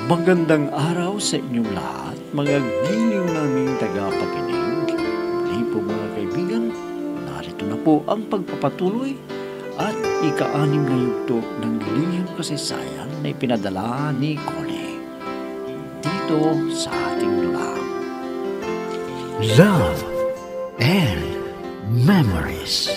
Magandang araw sa inyong lahat, mga giliw naming tagapakinig. Muli po mga kaibigan, narito na po ang pagpapatuloy at ika-anim na yugto ng lihim kasaysayan na ipinadala ni Connie dito sa ating lugar. Love and Memories.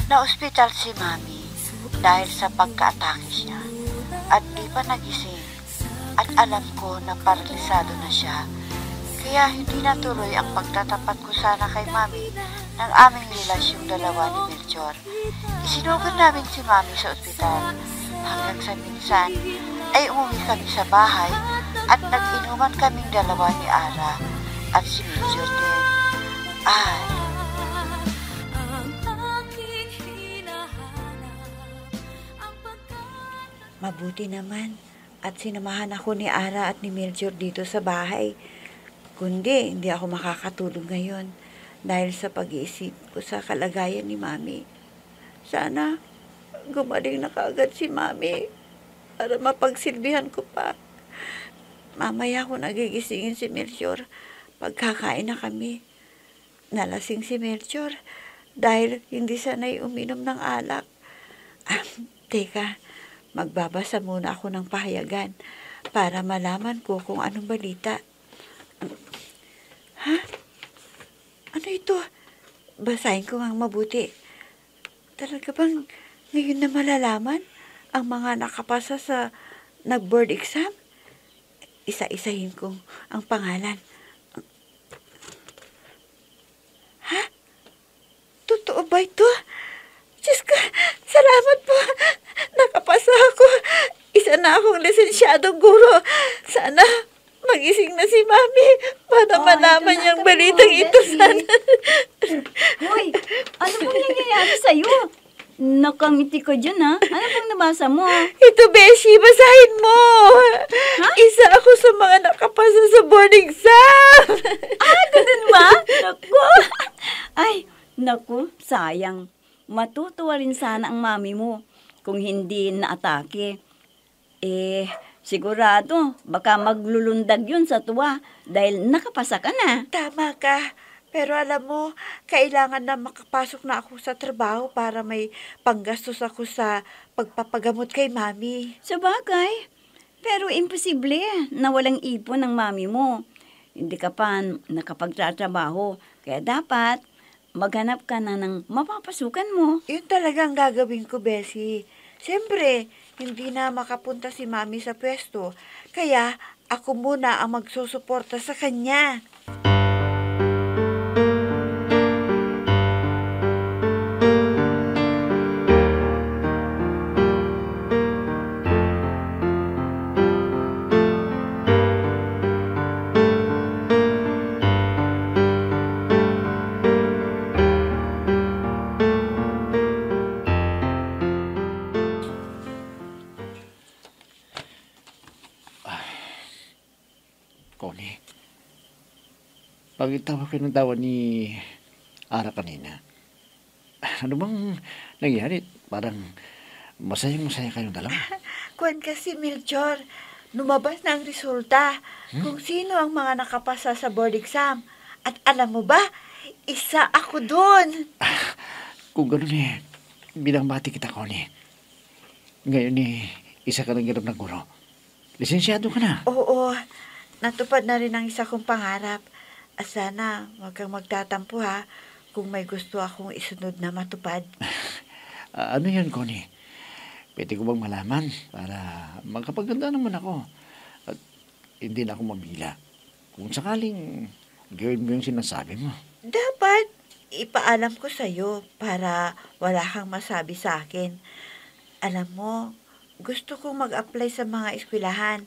Na-ospital si Mami dahil sa pagka-atake siya at di pa nagising at alam ko na paralisado na siya. Kaya hindi natuloy ang pagtatapat ko sana kay Mami ng aming relasyong dalawa ni Melchor. Isinugod namin si Mami sa ospital hanggang sa minsan ay umuwi kami sa bahay at nag-inuman kaming dalawa ni Ara at si Melchor din. Mabuti naman at sinamahan ako ni Ara at ni Melchor dito sa bahay. Kundi hindi ako makakatulog ngayon dahil sa pag-iisip ko sa kalagayan ni Mami. Sana gumaling na kaagad si Mami para mapagsilbihan ko pa. Mamaya ko nagigisingin si Melchor pagkakain na kami. Nalasing si Melchor dahil hindi sanay uminom ng alak. Teka. Magbabasa muna ako ng pahayagan para malaman ko kung anong balita. Ha? Ano ito? Basahin ko ngang mabuti. Talaga bang ngayon na malalaman ang mga nakapasa sa nag-board exam? Isa-isahin ko ang pangalan. Ha? Totoo ba ito? Diyos ko, salamat po. Nakapasa ako. Isa na akong lisensyadong guro. Sana magising na si Mami para malaman niyang balitang ito sana. Hoy, ano pong nangyayari sa'yo? Nakangiti ka dyan, ha? Ano pong nabasa mo? Ito, Beshi, basahin mo. Ha? Isa ako sa mga nakapasa sa board exam. Ganun ba? Naku. Ay, naku, sayang. Matutuwa rin sana ang mami mo kung hindi naatake. Sigurado, baka maglulundag yun sa tuwa dahil nakapasa ka na. Tama ka. Pero alam mo, kailangan na makapasok na ako sa trabaho para may panggastos ako sa pagpapagamot kay Mami. Sabagay, pero imposible na walang ipon ng mami mo. Hindi ka pa nakapagtatrabaho, kaya dapat maghanap ka na ng mapapasukan mo. Yun talagang gagawin ko, Bessie. Siyempre, hindi na makapunta si Mami sa pwesto. Kaya, ako muna ang magsusuporta sa kanya. Connie, bakit tawa kayo ng tawa ni Ara kanina? Ano bang nangyari? Parang masayang-masaya kayong dalawa. Kuwan kasi, Melchor, lumabas na ang resulta kung sino ang mga nakapasa sa board exam. At alam mo ba, isa ako dun. Kung gano'n binabati kita, Connie. Ngayon isa ka ng ganap ng guro. Lisensyado ka na. Oo, natupad na rin ang isa kong pangarap. At sana, huwag kang magtatampo ha, kung may gusto akong isunod na matupad. Ano yan, Connie? Pwede ko bang malaman para magkapaganda naman ako? At hindi na ako mamila. Kung sakaling gawin mo yung sinasabi mo. Dapat ipaalam ko sa'yo para wala kang masabi sa akin. Alam mo, gusto kong mag-apply sa mga eskwelahan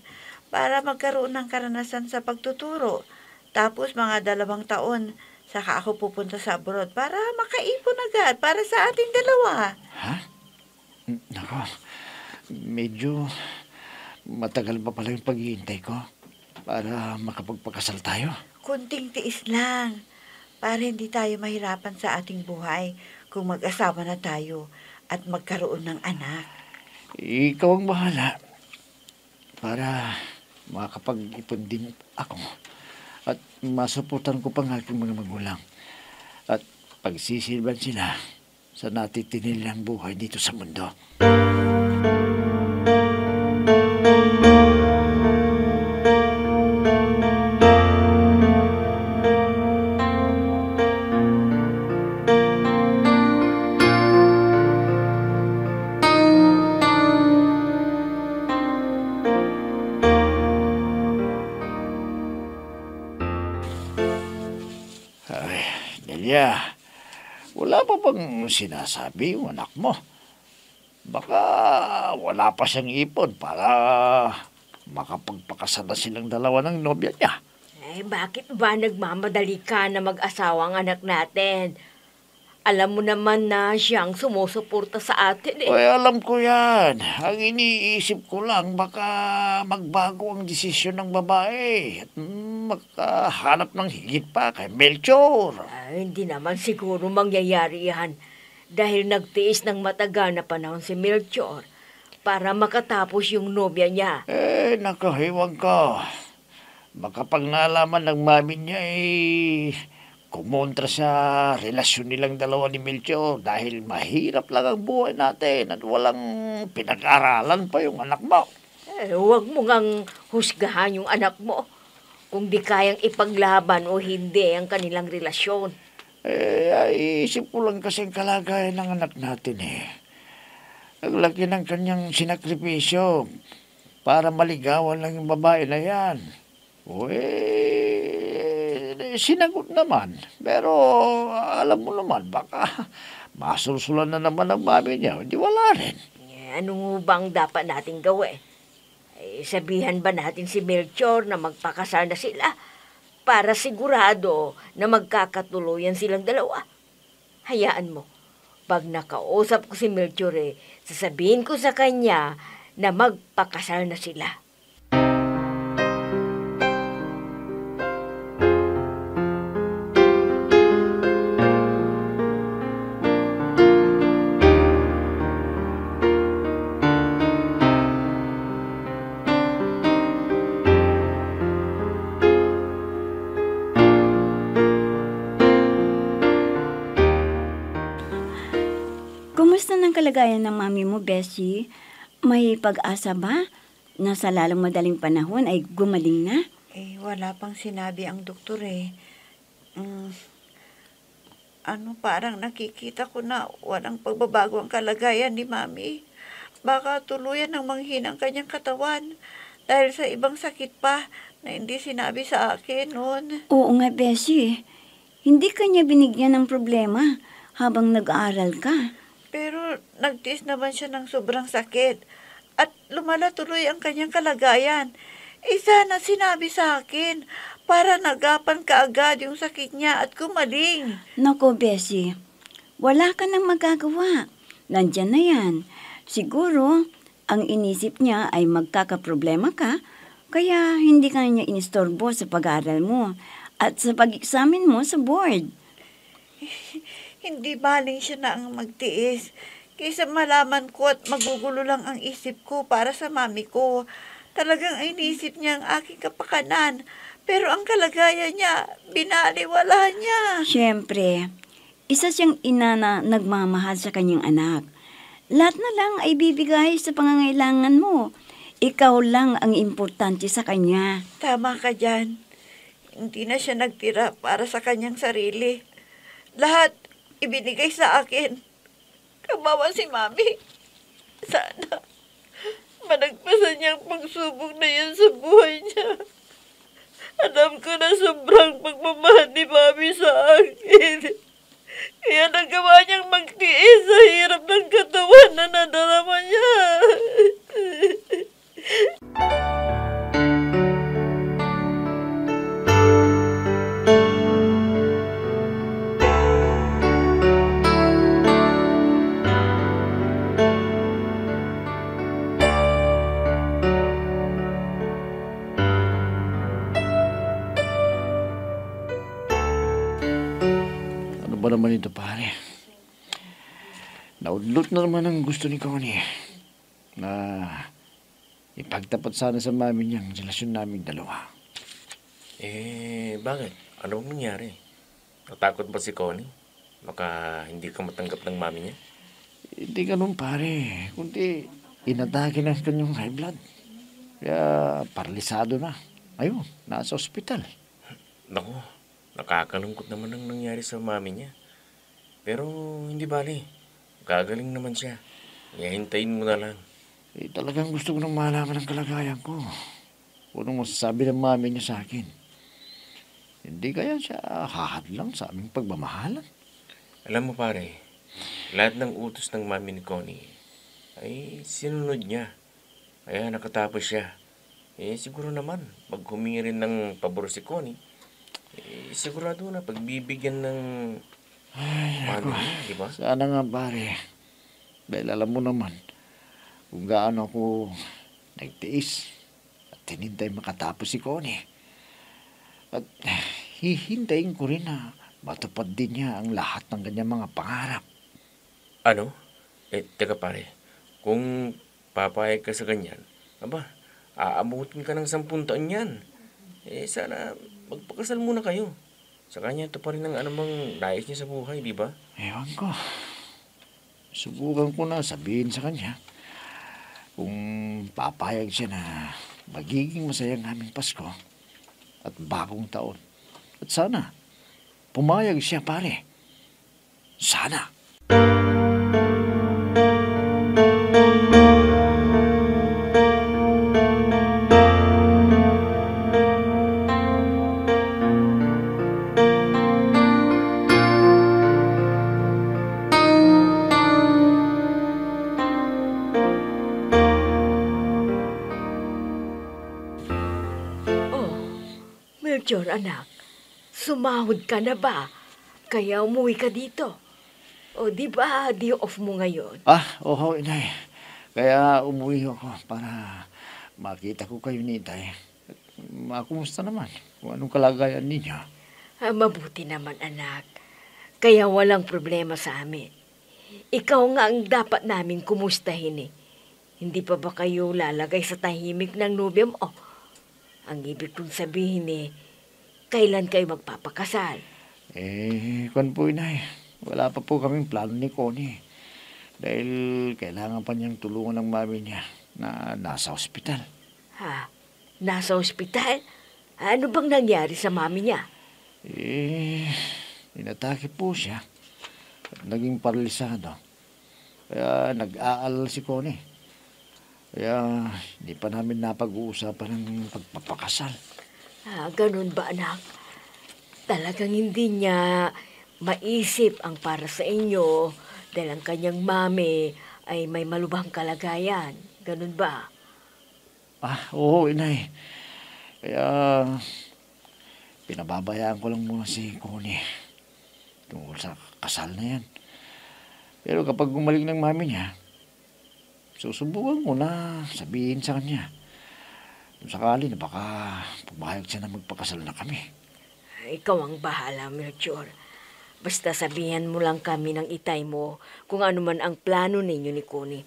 para magkaroon ng karanasan sa pagtuturo. Tapos mga 2 taon Saka ako pupunta sa abroad para makaipon agad para sa ating dalawa. Ha? Nako, medyo matagal pa pala yung paghihintay ko para makapagpakasal tayo. Kunting tiis lang para hindi tayo mahirapan sa ating buhay kung mag-asawa na tayo at magkaroon ng anak. Ikaw ang bahala para makakapag-ipon din ako at masuportan ko pang aking mga magulang at pagsisilban sila sa natitinilang buhay dito sa mundo. Ay, Delia, wala pa bang sinasabi yung anak mo? Baka wala pa siyang ipon para makapagpakasal na silang dalawa ng nobya niya. Bakit ba nagmamadali ka na mag-asawa ang anak natin? Alam mo naman na siyang sumusuporta sa atin Ay, alam ko yan. Ang iniisip ko lang, baka magbago ang desisyon ng babae at makahanap ng higit pa kay Melchor. Hindi naman siguro mangyayari yan dahil nagtiis ng matagal na panahon si Melchor para makatapos yung nobya niya. Nakahiwag ka. Baka pag nalaman ng mami niya kumontra sa relasyon nilang dalawa ni Melchor dahil mahirap lang ang buhay natin at walang pinag-aralan pa yung anak mo. Huwag mo ngang husgahan yung anak mo kung di kayang ipaglaban o hindi ang kanilang relasyon. Isip ko lang kasi ang kalagayan ng anak natin Ang laki ng kanyang sinakripisyo para maligawan lang yung babae na yan. Sinagot naman. Pero alam mo naman, baka masulsulan na naman ang mami niya. Hindi wala rin. Ano bang dapat natin gawin? Sabihan ba natin si Melchor na magpakasal na sila para sigurado na magkakatuluyan silang dalawa? Hayaan mo. Pag nakausap ko si Melchor, sasabihin ko sa kanya na magpakasal na sila. Kumusta ng kalagayan ng mami mo, Bessie? May pag-asa ba na sa lalong madaling panahon ay gumaling na? Wala pang sinabi ang doktor Parang nakikita ko na walang pagbabago ang kalagayan ni Mami. Baka tuluyan ng manghina ang kanyang katawan dahil sa ibang sakit pa na hindi sinabi sa akin noon. Oo nga, Bessie. Hindi ka niya binigyan ng problema habang nag-aaral ka. Pero nagtiis naman siya ng sobrang sakit at lumala tuloy ang kanyang kalagayan. Sana sinabi sa akin para nagapan kaagad yung sakit niya at gumaling. Nako, Bessie, wala ka nang magagawa. Nandyan na yan. Siguro, ang inisip niya ay magkakaproblema ka, kaya hindi ka niya inistorbo sa pag-aaral mo at sa pag-examine mo sa board. Hindi baling siya na ang magtiis. Kaysa malaman ko at magugulo lang ang isip ko para sa mami ko. Talagang inisip niya ang aking kapakanan. Pero ang kalagayan niya, binaliwala niya. Siyempre, isa siyang ina na nagmamahal sa kanyang anak. Lahat na lang ay bibigay sa pangangailangan mo. Ikaw lang ang importante sa kanya. Tama ka dyan. Hindi na siya nagtira para sa kanyang sarili. Lahat ibinigay sa akin. Kawawa si Mami. Sana managpasan niyang pagsubok na yan sa buhay niya. Alam ko na sobrang pagmamahal ni Mami sa akin. Kaya nagawa niyang magtiis sa hirap ng katawan na nadarama niya. naman ito, pare. Naudlot na naman ang gusto ni Connie na ipagtapat sana sa mami niyang relasyon naming dalawa. Bakit? Ano bang nangyari? Natakot ba si Connie? Baka hindi ka matanggap ng mami niya? Hindi ganun, pare. Kundi inatake na kanyang high blood. Kaya paralisado na. Ayun, nasa ospital. Naku, nakakalungkot naman ang nangyari sa mami niya. Pero hindi bali. Gagaling naman siya. Hintayin mo na lang. Talagang gusto ko nang malaman ang kalagayan ko. Kung anong masasabi ng mami niya sa akin. Hindi kaya siya hahadlang sa aming pagmamahalan. Alam mo pare, lahat ng utos ng mami ni Connie ay sinunod niya. Kaya nakatapos siya. Siguro naman, pag humingi rin ng pabor si Connie, sigurado na pagbibigyan ng mami niya, di ba? Sana nga, pare. Dahil alam mo naman kung gaano ako nagtiis at hinintay makatapos si Connie. At hihintayin ko rin na matupad din niya ang lahat ng kanyang mga pangarap. Ano? Teka pare, kung papayag ka sa ganyan, aabutin ka ng 10 taon yan. Sana magpakasal muna kayo. Sa kanya ito pa rin ang anumang nais niya sa buhay, di ba? Ewan ko. Subukan ko na sabihin sa kanya kung papayag siya na magiging masayang aming Pasko at bagong taon. At sana, pumayag siya, pare. Sana. Melchor, anak, sumahod ka na ba? Kaya umuwi ka dito. O, di ba, di off mo ngayon? Oo, inay. Kaya umuwi ako para makita ko kayo ni Itay. Makumusta naman kung anong kalagayan ninyo. Mabuti naman, anak. Kaya walang problema sa amin. Ikaw nga ang dapat namin kumustahin eh. Hindi pa ba kayo lalagay sa tahimik ng nobya mo? Ang ibig kong sabihin kailan kayo magpapakasal? Kung po, inay, wala pa po kaming plano ni Connie. Dahil kailangan pa niyang tulungan ng mami niya na nasa ospital. Nasa ospital? Ano bang nangyari sa mami niya? Inatake po siya at naging paralisado. Kaya nag-aalala si Connie. Kaya hindi pa namin napag-uusapan ng pagpapakasal. Ganun ba, anak? Talagang hindi niya maisip ang para sa inyo dahil ang kanyang mami ay may malubhang kalagayan. Ganun ba? Oo, inay. Kaya pinababayaan ko lang muna si Connie tungkol sa kasal na yan. Pero kapag gumaling ng mami niya, susubukan ko na sabihin sa kanya. Kung sakali na baka pumayag siya na magpakasal na kami. Ikaw ang bahala, Melchor. Basta sabihan mo lang kami ng itay mo kung ano man ang plano ninyo ni Connie.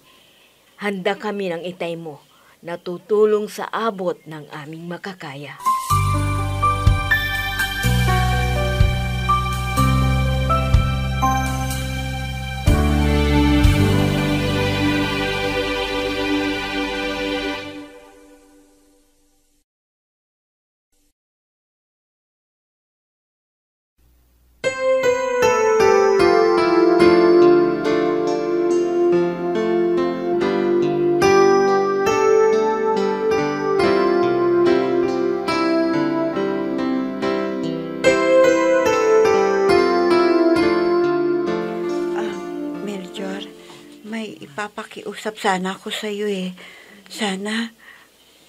Handa kami ng itay mo na tutulong sa abot ng aming makakaya. Papakiusap sana ako sa iyo eh. Sana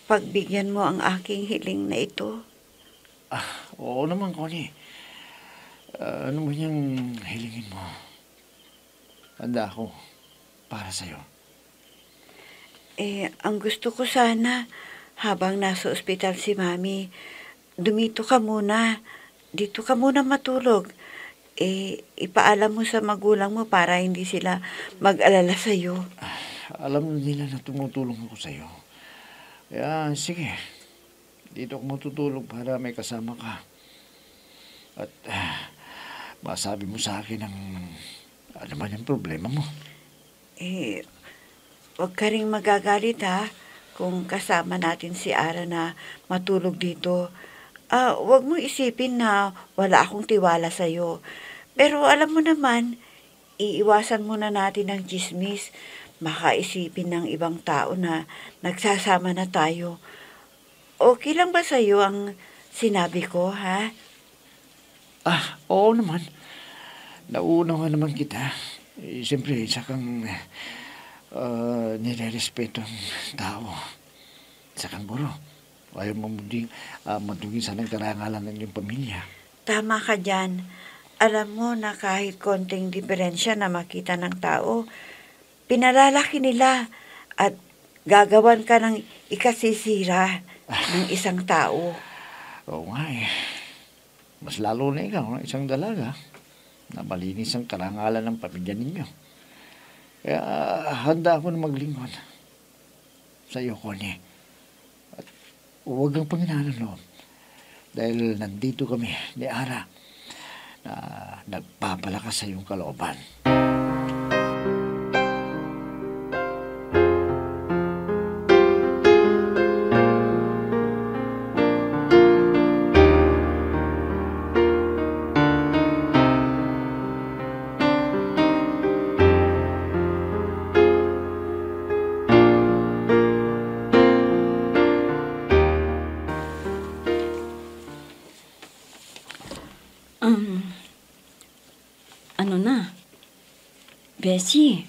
pagbigyan mo ang aking hiling na ito. Oo naman, Connie. Ano mo yung hilingin mo? Handa ako para sa'yo. Ang gusto ko sana, habang nasa ospital si Mami, dumito ka muna. Dito ka muna matulog. ipaalam mo sa magulang mo para hindi sila mag-alala sa'yo. Alam nila na tumutulong ako sa'yo. Kaya sige, dito ako matutulog para may kasama ka. At masabi mo sa akin ang ano man yung problema mo. Huwag ka ring magagalit ha kung kasama natin si Ara na matulog dito. Huwag mo isipin na wala akong tiwala sa'yo. Pero alam mo naman, iiwasan muna natin ang chismis. Makaisipin ng ibang tao na nagsasama na tayo. Okay lang ba sa'yo ang sinabi ko, ha? Oo naman. Nauunawa naman kita. Siyempre, isa kang nirerespeto ang tao. Isa kang guro. Ayaw mo madugin sa nagkarangalan ng iyong pamilya. Tama ka dyan. Alam mo na kahit konting diferensya na makita ng tao, pinalalaki nila at gagawan ka ng ikasisira ng isang tao. Oo nga eh. Mas lalo na ikaw, isang dalaga, na malinis ang karangalan ng pamilya ninyo. Kaya handa ako na maglingkod sa iyo, Connie. At huwag kang panghinaan loob. Dahil nandito kami ni Ara na nagpapalakas sa iyong kalooban. Ano na? Beshi,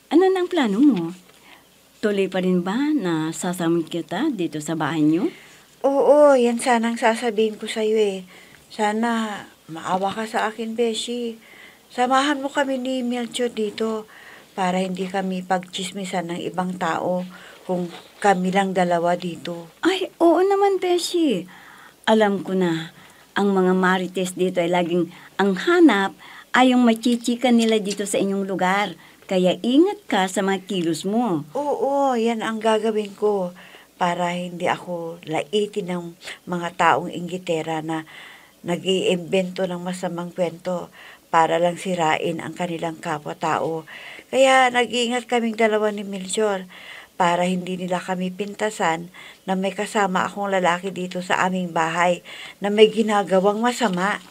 ano na ang plano mo? Tuloy pa rin ba na sasama kita dito sa bahay niyo? Oo, yan sanang sasabihin ko sa'yo eh. Sana maawa ka sa akin, Beshi. Samahan mo kami ni Melchor dito para hindi kami pagchismisan ng ibang tao kung kami lang dalawa dito. Ay, oo naman, Beshi. Alam ko na, ang mga marites dito ay laging ang hanap ay yung machichikan nila dito sa inyong lugar. Kaya ingat ka sa mga kilos mo. Oo, yan ang gagawin ko para hindi ako laitin ng mga taong inggitera na nag-iimbento ng masamang kwento para lang sirain ang kanilang kapwa-tao. Kaya nag-iingat kaming dalawa ni Melchor para hindi nila kami pintasan na may kasama akong lalaki dito sa aming bahay na may ginagawang masama.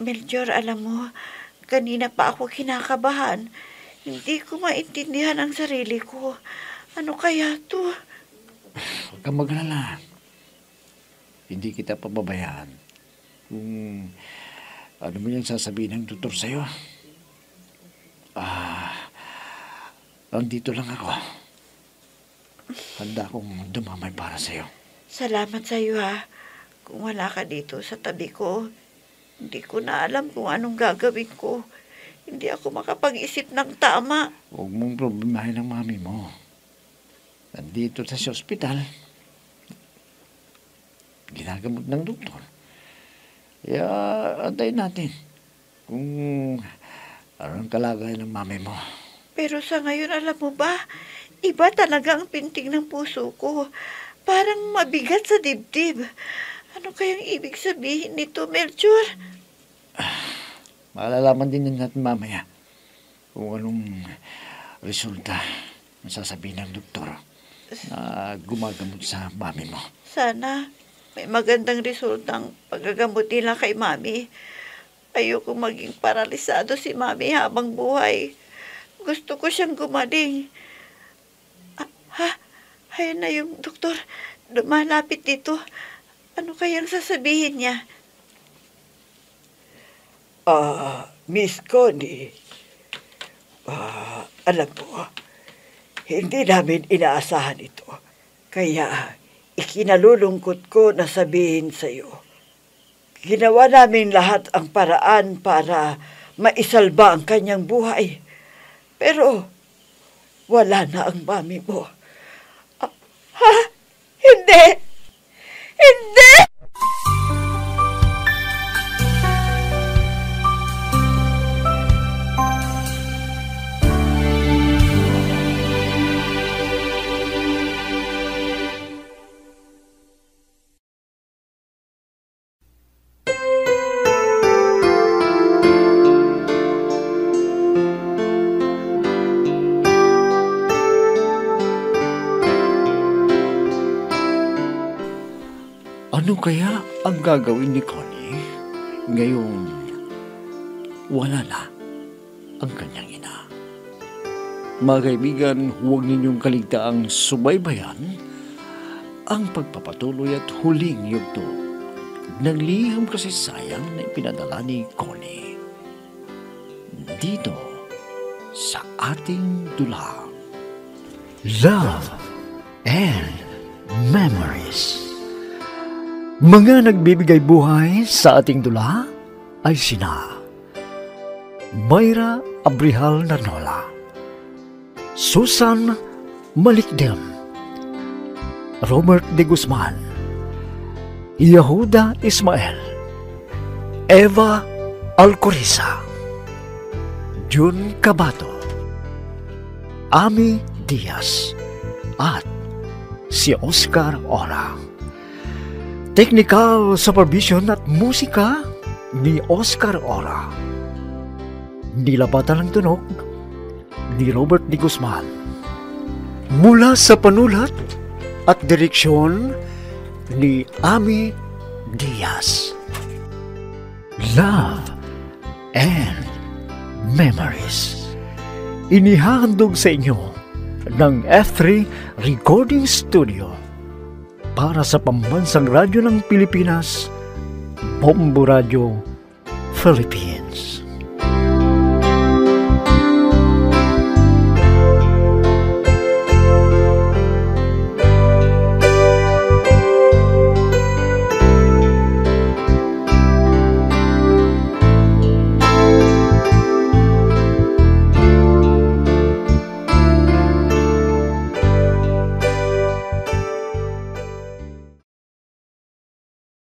Melchor, alam mo, kanina pa ako kinakabahan. Hindi ko maintindihan ang sarili ko. Ano kaya to? Huwag kang maglala. Hindi kita pababayaan. Kung ano mo yung sasabihin ng doktor sa'yo. Nandito lang ako. Handa akong dumamay para sa'yo. Salamat sa'yo ha. Kung wala ka dito sa tabi ko, hindi ko na alam kung anong gagawin ko. Hindi ako makapag-isip ng tama. Huwag mong problemahin ang mami mo. Nandito sa ospital. Ginagamot ng doktor. Kaya antayin natin kung anong kalagayan ng mami mo. Pero sa ngayon, alam mo ba, iba talaga ang pintig ng puso ko. Parang mabigat sa dibdib. Ano kayang ibig sabihin nito, Melchor? Malalaman din natin mamaya kung anong resulta ang sasabihin ng doktor na gumagamot sa mami mo. Sana may magandang resultang paggagamot nila kay mami. Ayoko maging paralisado si mami habang buhay. Gusto ko siyang gumaling. Ayun na yung doktor. Lumalapit dito. Ano kayang sasabihin niya? Miss Connie, alam mo, Hindi namin inaasahan ito. Kaya ikinalulungkot ko na sabihin sa iyo. Ginawa namin lahat ang paraan para maisalba ang kanyang buhay. Pero wala na ang mami mo. Ha? Hindi! Hindi! Ano kaya ang gagawin ni Connie ngayong wala na ang kanyang ina? Mga kaibigan, huwag ninyong kaligtaang subaybayan ang pagpapatuloy at huling yugto ng liham kasaysayan na ipinadala ni Connie dito sa ating dulang Love and Memories. Mga nagbibigay buhay sa ating dula ay sina Mayra Abrihal Narnola, Susan Malikdem, Robert de Guzman, Yehuda Ismael, Eva Alcoriza, Jun Cabato, Ami Diaz, at si Oscar Ora. Technical supervision at musika ni Oscar Ora. Nilabatan ng tunog ni Robert de Guzman. Mula sa panulat at direksyon ni Ami Diaz. Love and Memories. Inihahandog sa inyo ng F3 Recording Studio para sa Pambansang Radyo ng Pilipinas, Bombo Radio, Philippines.